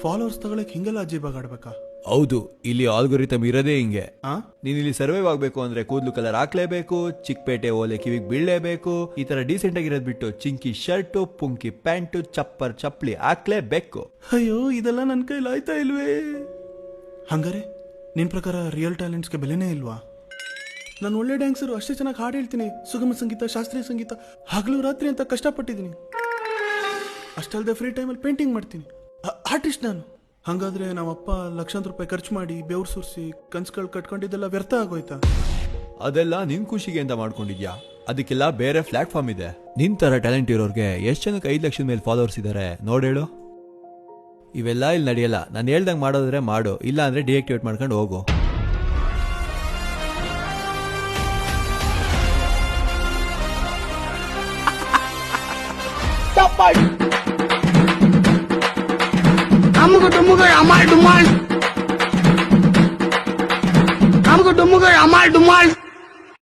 Followers ತಗೊಳಕ್ ಹಿಂಗೆಲ್ಲ ಅಜೀಬಾಗ್ ಆಡ್ಬೇಕಾ? ಹೌದು, ಇಲ್ಲಿ ಆಲ್ಗೋರಿಥಮ್ ಇರೋದೇ ಹಿಂಗೆ. ಆ ನೀನ್ ಇಲ್ಲಿ ಸರ್ವೈವ್ ಆಗ್ಬೇಕು ಅಂದ್ರೆ ಕೂದಲು ಕಲರ್ ಹಾಕ್ಲೇಬೇಕು, ಚಿಕ್ಕಪೇಟೆ ಓಲೆ ಕಿವಿಗ್ ಬೀಳ್ಲೇಬೇಕು, ಈ ತರ ಡೀಸೆಂಟ್ ಆಗಿರೋದ್ ಬಿಟ್ಟು ಚಿಂಕಿ ಶರ್ಟು, ಪುಂಕಿ ಪ್ಯಾಂಟು, ಚಪ್ಪರ್ ಚಪ್ಪಲಿ ಹಾಕ್ಲೇಬೇಕು. ಅಯ್ಯೋ, ಇದೆಲ್ಲ ನನ್ ಕೈಲಿ ಆಯ್ತಾ ಇಲ್ವೇ? ಹಂಗಾರೆ ನಿನ್ ಪ್ರಕಾರ ರಿಯಲ್ ಟ್ಯಾಲೆಂಟ್ಸ್ಗೆ ಬೆಲೆನೇ ಇಲ್ವಾ? ನಾನು ಒಳ್ಳೆ ಡ್ಯಾನ್ಸರು, ಅಷ್ಟೇ ಚೆನ್ನಾಗಿ ಹಾಡು ಹೇಳ್ತೀನಿ, ಸುಗಮ ಸಂಗೀತ, ಶಾಸ್ತ್ರೀಯ ಸಂಗೀತ, ಹಗಲು ರಾತ್ರಿ ಅಂತ ಕಷ್ಟಪಟ್ಟಿದ್ದೀನಿ. ಅಷ್ಟಲ್ದೆ ಫ್ರೀ ಟೈಮಲ್ಲಿ ಪೇಂಟಿಂಗ್ ಮಾಡ್ತೀನಿ, ಆರ್ಟಿಸ್ಟ್ ನಾನು. ಹಂಗಾದ್ರೆ ನಮ್ಮಪ್ಪ ಲಕ್ಷಾಂತರ ರೂಪಾಯಿ ಖರ್ಚು ಮಾಡಿ ಬೆವ್ರು ಸುರಿಸಿ ಕನ್ಸುಗಳು ಕಟ್ಕೊಂಡಿದ್ದೆಲ್ಲ ವ್ಯರ್ಥ ಆಗೋಯ್ತಾ? ಅದೆಲ್ಲ ನಿನ್ ಖುಷಿಗೆ ಅಂತ ಮಾಡ್ಕೊಂಡಿದ್ಯಾ? ಅದಕ್ಕೆಲ್ಲ ಬೇರೆ ಪ್ಲಾಟ್ಫಾರ್ಮ್ ಇದೆ. ನಿನ್ ತರ ಟ್ಯಾಲೆಂಟ್ ಇರೋರ್ಗೆ ಎಷ್ಟು ಜನಕ್ಕೆ 5 ಲಕ್ಷದ ಮೇಲೆ ಫಾಲೋವರ್ಸ್ ಇದಾರೆ ನೋಡೇಳು. ಇವೆಲ್ಲ ಇಲ್ಲಿ ನಡೆಯಲ್ಲ. ನಾನು ಹೇಳ್ದಂಗೆ ಮಾಡೋದ್ರೆ ಮಾಡು, ಇಲ್ಲ ಅಂದ್ರೆ ಡಿಆಕ್ಟಿವೇಟ್ ಮಾಡ್ಕೊಂಡು ಹೋಗು. Amuga dumuga amal dumal. Amuga dumuga amal dumal.